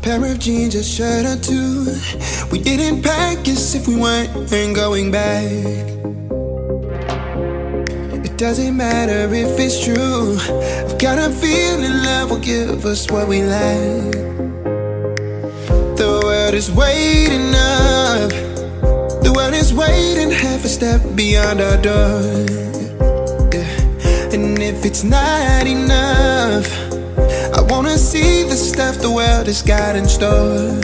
Pair of jeans, a shirt or two. We didn't pack as if we weren't going back. It doesn't matter if it's true. I've got a feeling love will give us what we lack. The world is waiting up. The world is waiting half a step beyond our door. Yeah. And if it's not enough, I wanna see the stuff the world has got in store.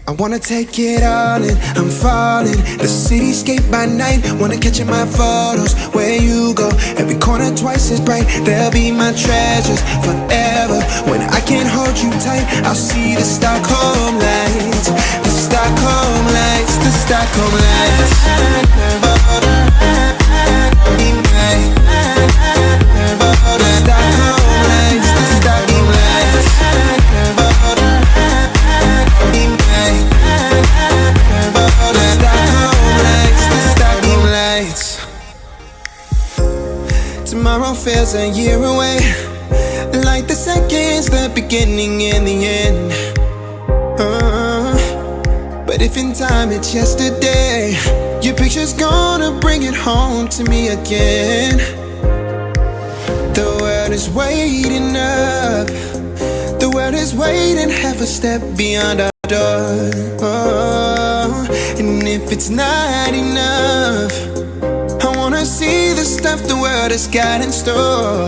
I wanna take it all in, I'm falling. The cityscape by night, wanna catch in my photos. Where you go, every corner twice as bright. They'll be my treasures forever. When I can't hold you tight, I'll see the Stockholm lights. The Stockholm lights, the Stockholm lights. Tomorrow feels a year away, like the seconds, the beginning and the end. But if in time it's yesterday, your picture's gonna bring it home to me again. The world is waiting up. The world is waiting half a step beyond our door. And if it's not enough, I wanna see the stuff the world has got in store.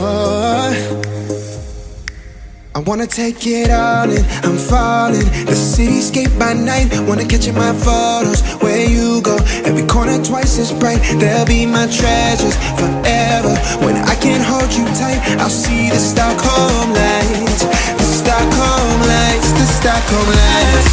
I wanna take it all in, I'm falling. The cityscape by night, wanna catch in my photos. Where you go, every corner twice as bright. They'll be my treasures forever. When I can't hold you tight, I'll see the Stockholm lights. The Stockholm lights, the Stockholm lights.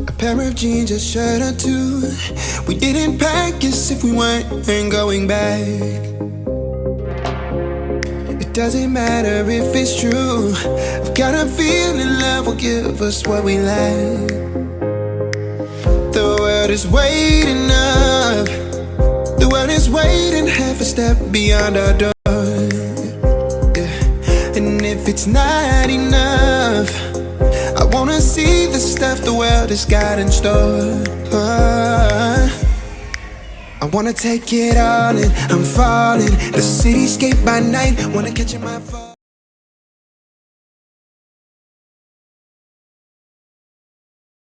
A pair of jeans, a shirt or two. We didn't pack as if we weren't going back. It doesn't matter if it's true. I've got a feeling love will give us what we lack. The world is waiting up. The world is waiting half a step beyond our door. Yeah. And if it's not enough, I wanna see the stuff the world has got in store. I wanna take it all in, I'm falling. The cityscape by night, wanna catch in my phone.